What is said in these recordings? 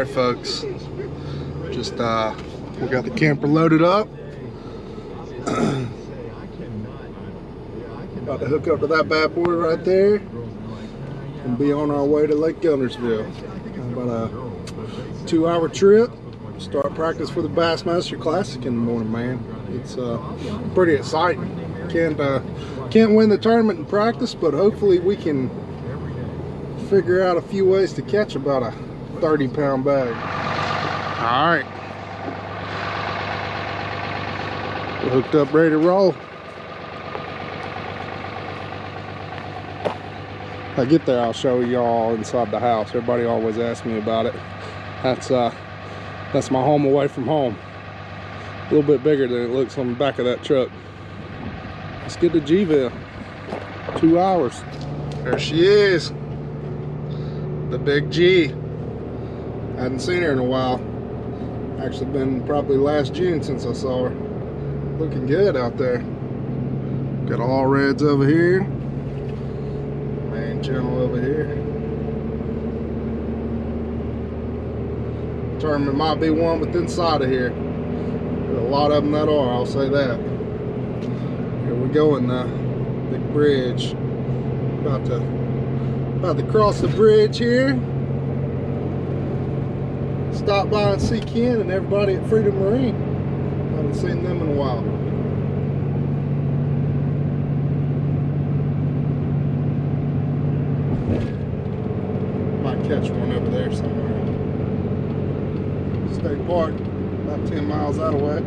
Alright folks, just we got the camper loaded up. About to hook up to that bad boy right there and be on our way to Lake Guntersville. About a 2-hour trip. Start practice for the Bassmaster Classic in the morning, man. It's pretty exciting. Can't win the tournament in practice, but hopefully we can figure out a few ways to catch about a 30-pound bag. All right, we're hooked up, ready to roll. When I get there, I'll show y'all inside the house. Everybody always asks me about it. That's my home away from home. A little bit bigger than it looks on the back of that truck. Let's get to Gville. 2 hours. There she is. The big G. Hadn't seen her in a while. Actually been probably last June since I saw her. Looking good out there. Got all reds over here. Main channel over here. Tournament might be one with inside of here. There's a lot of them that are, I'll say that. Here we go in the big bridge. About to cross the bridge here. Stop by and see Ken and everybody at Freedom Marine. Haven't seen them in a while. Might catch one over there somewhere. State Park, about 10 miles that way.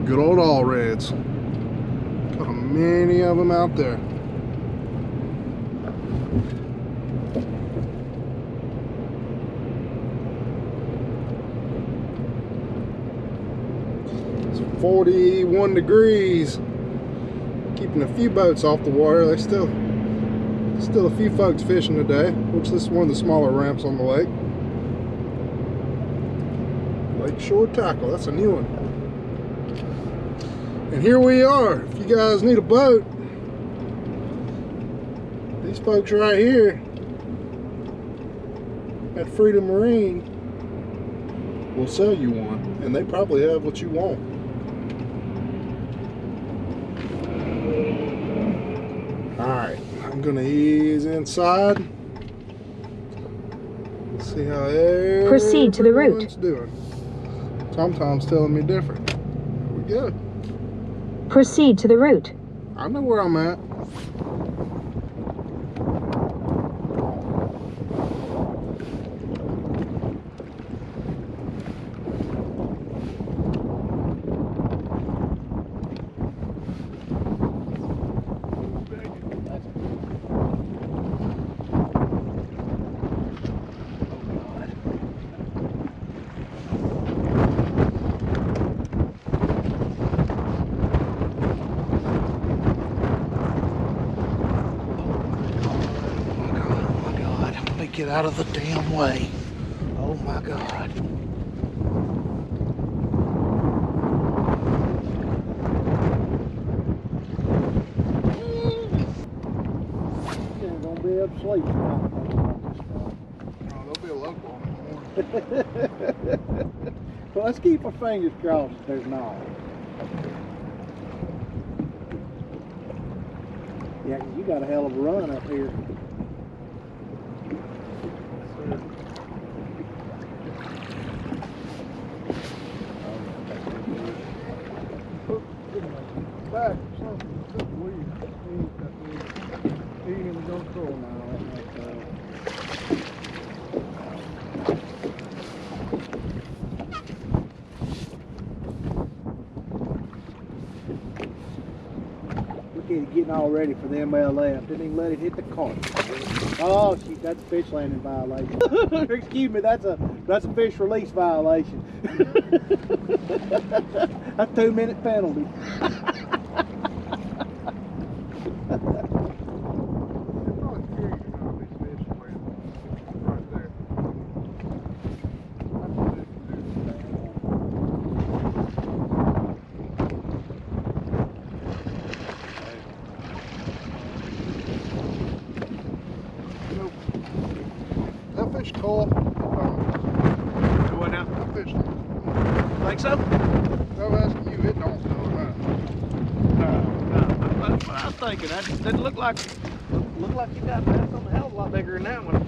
Good old all reds. Got many of them out there. It's 41 degrees. Keeping a few boats off the water. There's still a few folks fishing today, which this is one of the smaller ramps on the lake. Lake Shore Tackle, that's a new one. And here we are. If you guys need a boat, these folks right here at Freedom Marine will sell you one, and they probably have what you want. Alright, I'm gonna ease inside. See how proceed to the route. Doing. TomTom's telling me different. Here we go. Proceed to the route. I know where I'm at. Get out of the damn way. Oh my God. They're gonna be up asleep. Oh, there'll be a local on the morning. Well, let's keep our fingers crossed if there's not. Yeah, 'cause you got a hell of a run up here. Back, he ain't even gonna throw now. Look at it getting all ready for the MLF. Didn't even let it hit the cart. Oh, shoot, that's a fish landing violation. Excuse me, that's a fish release violation. That's a 2-minute penalty. coil. Do what now? Fish. Think so? I'm asking you, it don't feel right. That's what I was thinking. That looked like you got bass on a hell of a lot bigger than that one.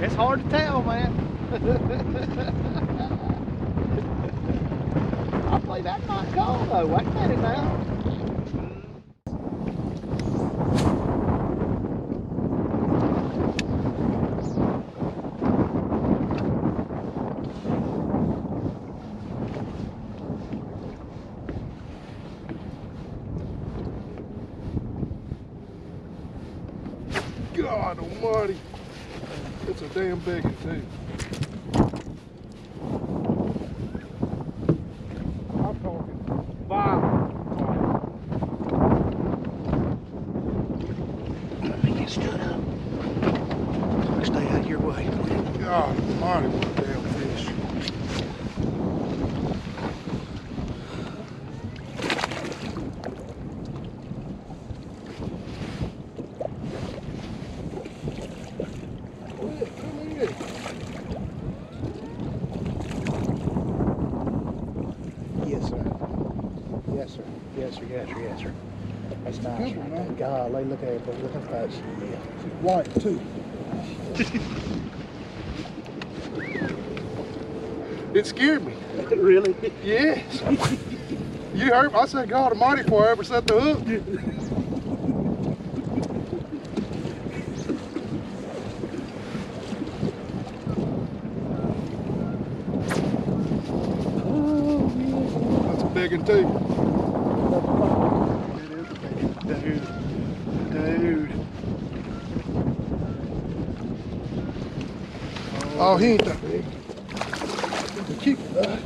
It's hard to tell, man. I play that not cold though. Wait a minute now. God almighty. It's a damn big one too. I'm talking 5. Let me get stood up. Stay out of your way. God almighty, what a damn fish. Yes, sir. Yes, sir. Yes, sir. Yes, sir. Yes, sir. That's nice Good right one, there. man. Golly, look at it. Look at that. Yeah. White too. It scared me. Really? Yes. You heard me. I said God almighty before I ever set the hook. That's a big one too. It is a big dude. Oh, he ain't that big. Keep that.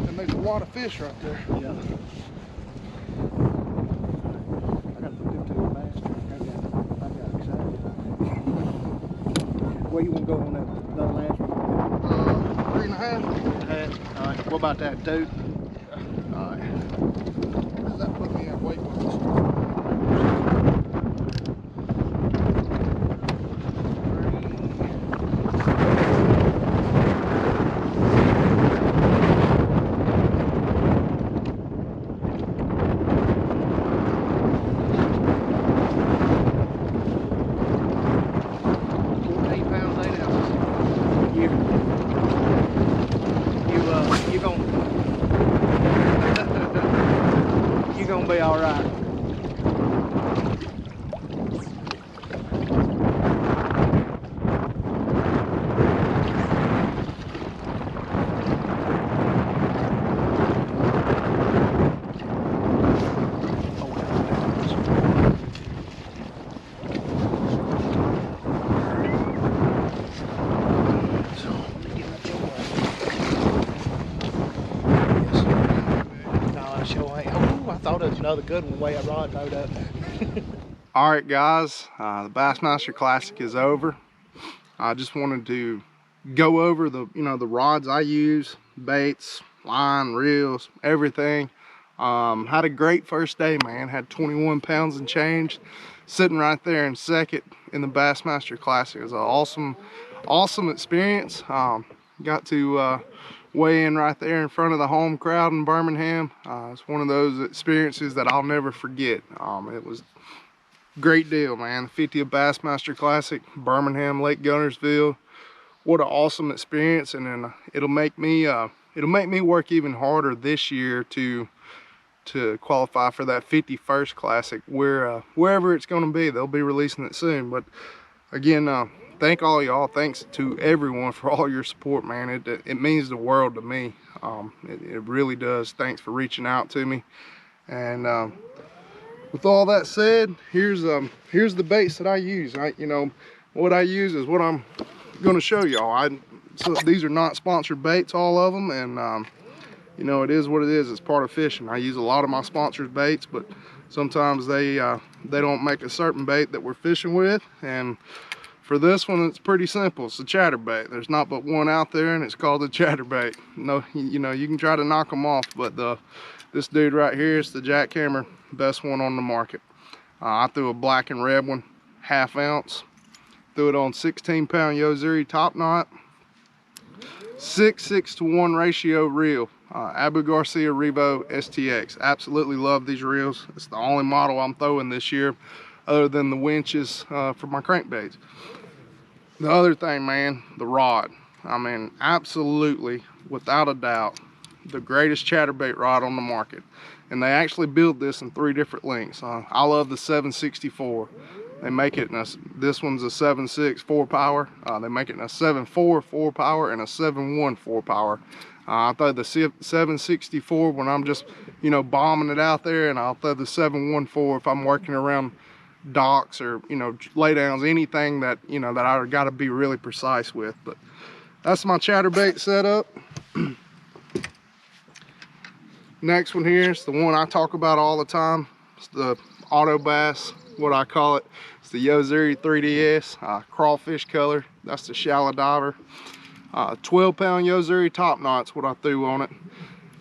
And there's a lot of fish right there. Yeah. I gotta put them to the master. I got excited. Where you want to go on that last one? 3.5. All right. What about that, dude? All right. Does that put me at weight limits? You're gonna be all right. I thought it was another good one way I rod towed up. All right, guys, the Bassmaster Classic is over. I just wanted to go over the rods I use, baits, line, reels, everything. Had a great first day, man. Had 21 pounds and change, sitting right there in second in the Bassmaster Classic. It was an awesome experience. Got to weigh in right there in front of the home crowd in Birmingham. It's one of those experiences that I'll never forget. It was a great deal, man. The 50th Bassmaster Classic, Birmingham, Lake Guntersville. What an awesome experience, and then it'll make me work even harder this year to qualify for that 51st Classic, wherever it's going to be. They'll be releasing it soon. But again, thank all y'all. Thanks to everyone for all your support, man. It means the world to me. It really does. Thanks for reaching out to me. And with all that said, here's the baits that I use. What I use is what I'm going to show y'all. So these are not sponsored baits, all of them, and you know, it is what it is. It's part of fishing. I use a lot of my sponsored baits, but sometimes they don't make a certain bait that we're fishing with. And for this one, it's pretty simple. It's a chatterbait. There's not but one out there, and it's called a chatterbait. No, you know, you can try to knock them off, but this dude right here is the jackhammer, best one on the market. I threw a black and red one, 1/2 ounce. Threw it on 16-pound Yozuri top knot, 6:6 to 1 ratio reel. Abu Garcia Revo STX. Absolutely love these reels. It's the only model I'm throwing this year, other than the winches for my crankbaits. The other thing, man, the rod. I mean, absolutely, without a doubt, the greatest chatterbait rod on the market. And they actually build this in 3 different lengths. I love the 764. They make it in a, this one's a 7.6 4-power. They make it in a 7.4 4-power and a 7.1 4-power. I throw the 764 when I'm just, you know, bombing it out there, and I'll throw the 714 if I'm working around docks or, you know, laydowns, anything that, you know, that I got to be really precise with. But that's my chatterbait setup. Next one here is the one I talk about all the time. It's the Auto Bass, what I call it. It's the Yozuri 3DS, crawfish color. That's the shallow diver. 12-pound Yozuri top knots, what I threw on it.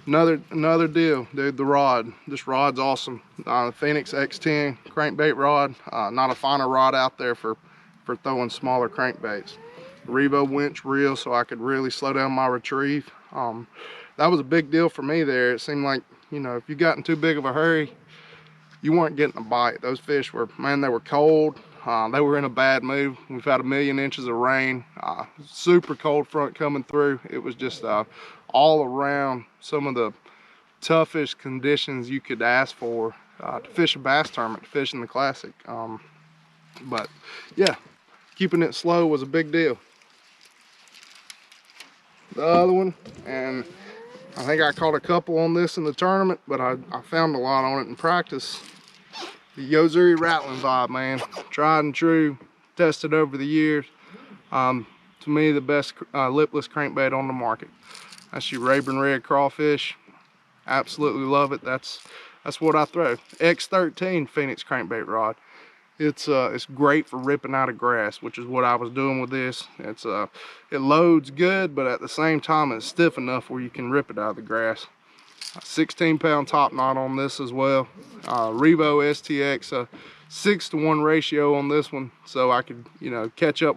Another deal, dude. The rod. This rod's awesome. The Phoenix X10 crankbait rod. Not a finer rod out there for throwing smaller crankbaits. Revo winch reel, so I could really slow down my retrieve. That was a big deal for me there. It seemed like, you know, if you got in too big of a hurry, you weren't getting a bite. Those fish were, man, they were cold. They were in a bad mood. We've had 1,000,000 inches of rain, super cold front coming through. It was just all around some of the toughest conditions you could ask for to fish a bass tournament, to fish in the Classic. But yeah, keeping it slow was a big deal. The other one, and I think I caught a couple on this in the tournament, but I found a lot on it in practice. The Yozuri Rattling Vibe, man. Tried and true, tested over the years. To me, the best lipless crankbait on the market. That's your Rayburn Red crawfish. Absolutely love it. That's what I throw. X13 Phoenix crankbait rod. It's great for ripping out of grass, which is what I was doing with this. It loads good, but at the same time, it's stiff enough where you can rip it out of the grass. 16-pound top knot on this as well. Revo STX, 6:1 ratio on this one, so I could, you know, catch up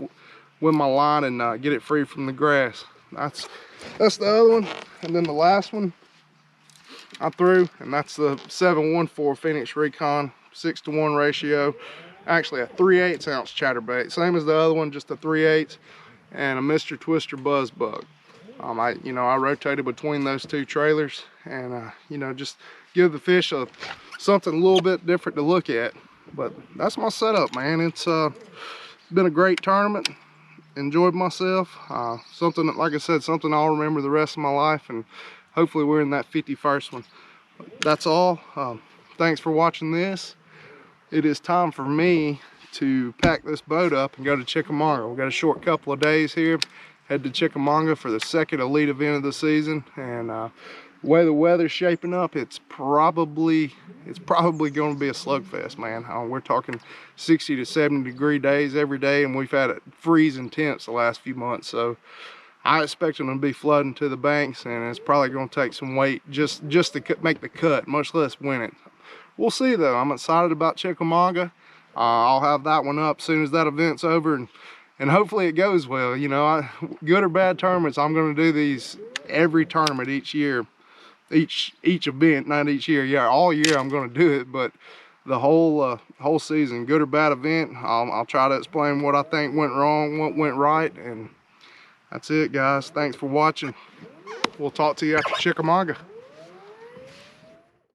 with my line and get it free from the grass. That's the other one. And then the last one I threw, and that's the 714 Phoenix Recon, 6:1 ratio. Actually a 3/8 ounce chatterbait, same as the other one, just a 3/8, and a Mr. Twister Buzz Bug. I rotated between those 2 trailers, and you know, just give the fish something a little bit different to look at. But that's my setup, man. It's been a great tournament. Enjoyed myself. Something, like I said, something I'll remember the rest of my life, and hopefully we're in that 51st one. That's all. Thanks for watching this. It is time for me to pack this boat up and go to Chickamauga. We've got a short couple of days here. Head to Chickamauga for the 2nd elite event of the season, and the way the weather's shaping up, it's probably going to be a slugfest, man. We're talking 60 to 70 degree days every day, and we've had it freezing temps the last few months. So I expect them to be flooding to the banks, and it's probably going to take some weight just to make the cut, much less win it. We'll see though. I'm excited about Chickamauga. I'll have that one up as soon as that event's over, and hopefully it goes well. You know, good or bad tournaments, I'm going to do these every tournament each year, each event, not each year. Yeah, all year I'm going to do it, but the whole season, good or bad event, I'll try to explain what I think went wrong, what went right, and that's it, guys. Thanks for watching. We'll talk to you after Chickamauga.